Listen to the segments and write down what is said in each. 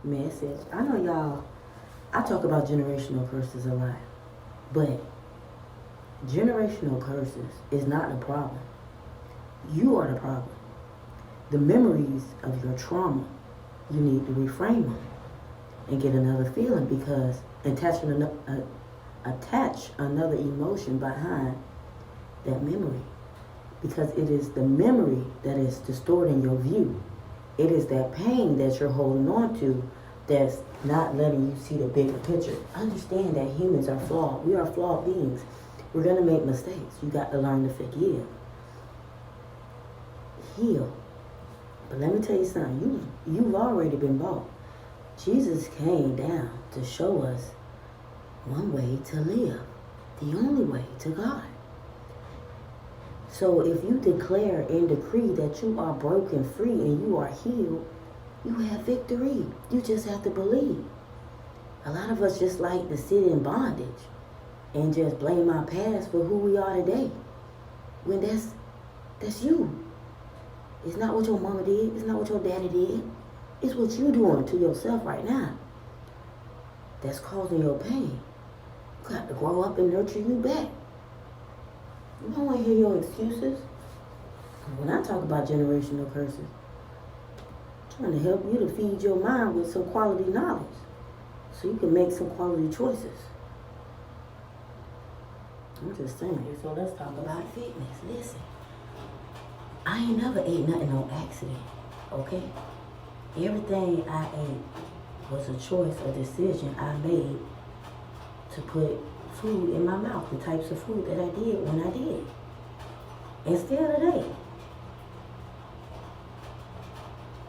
message. I know y'all, I talk about generational curses a lot, but generational curses is not the problem. You are the problem. The memories of your trauma, you need to reframe them and get another feeling because attach another emotion behind that memory because it is the memory that is distorting your view. It is that pain that you're holding on to that's not letting you see the bigger picture. Understand that humans are flawed. We are flawed beings. We're going to make mistakes. You got to learn to forgive. Heal. But let me tell you something. You've already been bought. Jesus came down to show us one way to live. The only way to God. So if you declare and decree that you are broken free and you are healed, you have victory. You just have to believe. A lot of us just like to sit in bondage and just blame our past for who we are today. When that's you. It's not what your mama did. It's not what your daddy did. It's what you doing to yourself right now that's causing your pain. You got to grow up and nurture you back. You don't want to hear your excuses. When I talk about generational curses, I'm trying to help you to feed your mind with some quality knowledge so you can make some quality choices. I'm just saying. So let's talk about fitness. Listen, I ain't never ate nothing on accident, okay? Everything I ate was a choice, a decision I made to put food in my mouth, the types of food that I did when I did. And still today,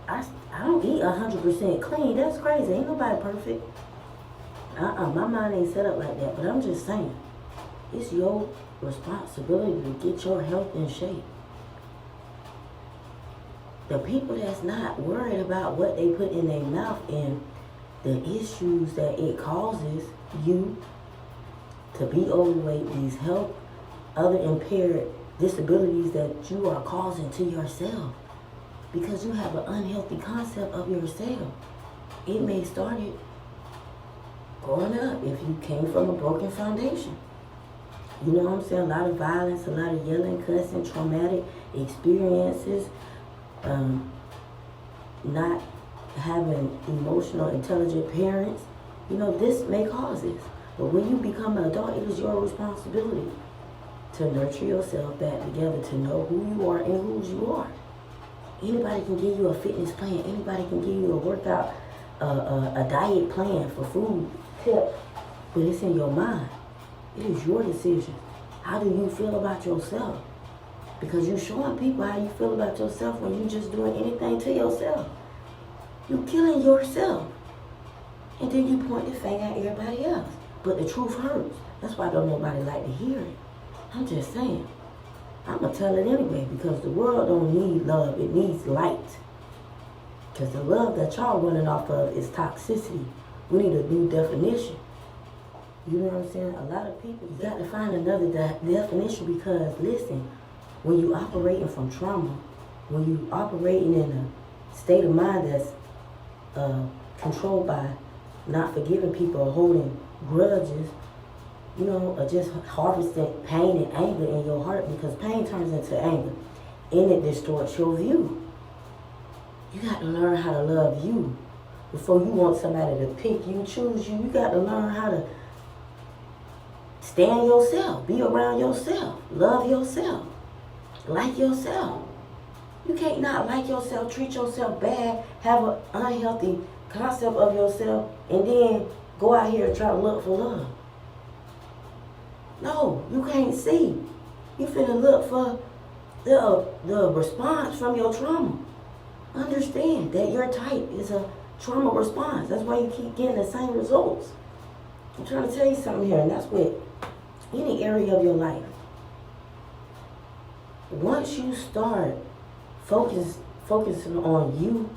I don't eat 100% clean. That's crazy. Ain't nobody perfect. My mind ain't set up like that. But I'm just saying, it's your responsibility to get your health in shape. The people that's not worried about what they put in their mouth and the issues that it causes you to be overweight, these health, other impaired disabilities that you are causing to yourself because you have an unhealthy concept of yourself. It may start it growing up if you came from a broken foundation. You know what I'm saying? A lot of violence, a lot of yelling, cussing, traumatic experiences, not having emotional, intelligent parents. You know, this may cause this. But when you become an adult, it is your responsibility to nurture yourself back together, to know who you are and whose you are. Anybody can give you a fitness plan. Anybody can give you a workout, a diet plan for food, tips. But it's in your mind. It is your decision. How do you feel about yourself? Because you're showing people how you feel about yourself when you're just doing anything to yourself. You're killing yourself. And then you point the finger at everybody else. But the truth hurts. That's why don't nobody like to hear it. I'm just saying. I'm going to tell it anyway because the world don't need love. It needs light. Because the love that y'all running off of is toxicity. We need a new definition. You know what I'm saying? A lot of people, you got to find another definition because, listen, when you operating from trauma, when you operating in a state of mind that's controlled by not forgiving people or holding grudges, you know, or just harvesting pain and anger in your heart because pain turns into anger and it distorts your view. You got to learn how to love you before you want somebody to pick you, choose you. You got to learn how to stand yourself, be around yourself, love yourself, like yourself. You can't not like yourself, treat yourself bad, have an unhealthy concept of yourself, and then go out here and try to look for love. No, you can't see. You finna look for the response from your trauma. Understand that your type is a trauma response. That's why you keep getting the same results. I'm trying to tell you something here, and that's with any area of your life. Once you start focusing on you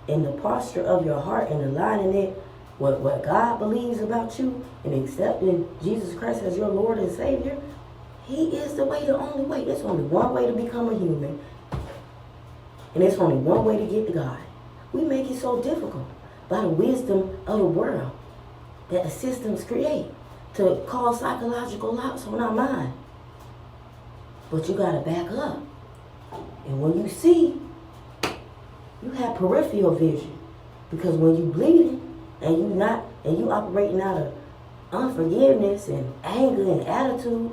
and the posture of your heart and aligning it with what God believes about you and accepting Jesus Christ as your Lord and Savior, He is the way, the only way. There's only one way to become a human, and there's only one way to get to God. We make it so difficult. by the wisdom of the world that the systems create to cause psychological locks on our mind. But you gotta back up. And when you see, you have peripheral vision. Because when you bleeding and you operating out of unforgiveness and anger and attitude,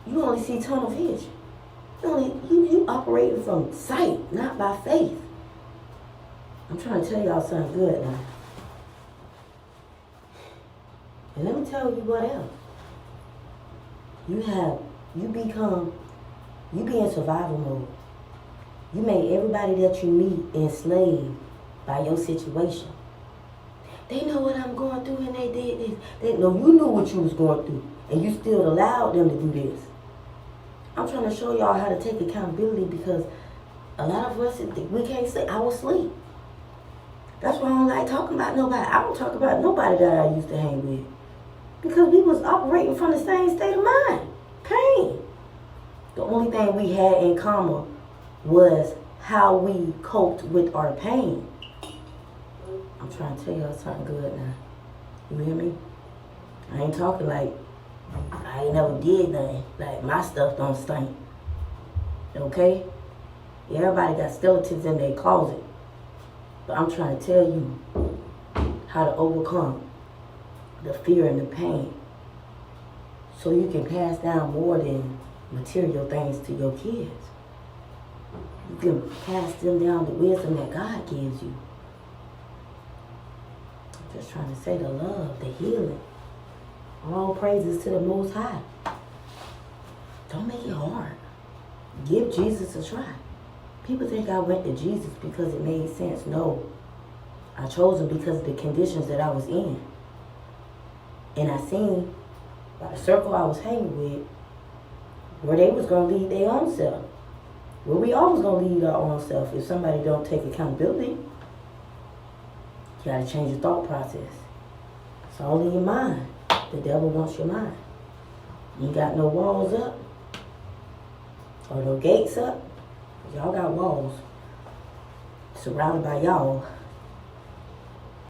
you only see tunnel vision. You operating from sight, not by faith. I'm trying to tell y'all something good now. And let me tell you what else. You be in survival mode. You make everybody that you meet enslaved by your situation. They know what I'm going through and they did this. They know you knew what you was going through and you still allowed them to do this. I'm trying to show y'all how to take accountability because a lot of us, we can't say, I was asleep. That's why I don't like talking about nobody. I don't talk about nobody that I used to hang with. Because we was operating from the same state of mind. Pain. The only thing we had in common was how we coped with our pain. I'm trying to tell y'all something good now. You hear me? I ain't talking like I ain't never did nothing. Like my stuff don't stink. Okay? Everybody got skeletons in their closet. But I'm trying to tell you how to overcome the fear and the pain so you can pass down more than material things to your kids. You can pass them down the wisdom that God gives you. I'm just trying to say the love, the healing. All praises to the Most High. Don't make it hard. Give Jesus a try. People think I went to Jesus because it made sense. No. I chose him because of the conditions that I was in. And I seen by the circle I was hanging with where they was going to lead their own self. Where we always going to lead our own self. If somebody don't take accountability, you got to change your thought process. It's all in your mind. The devil wants your mind. You ain't got no walls up or no gates up. Y'all got walls surrounded by y'all.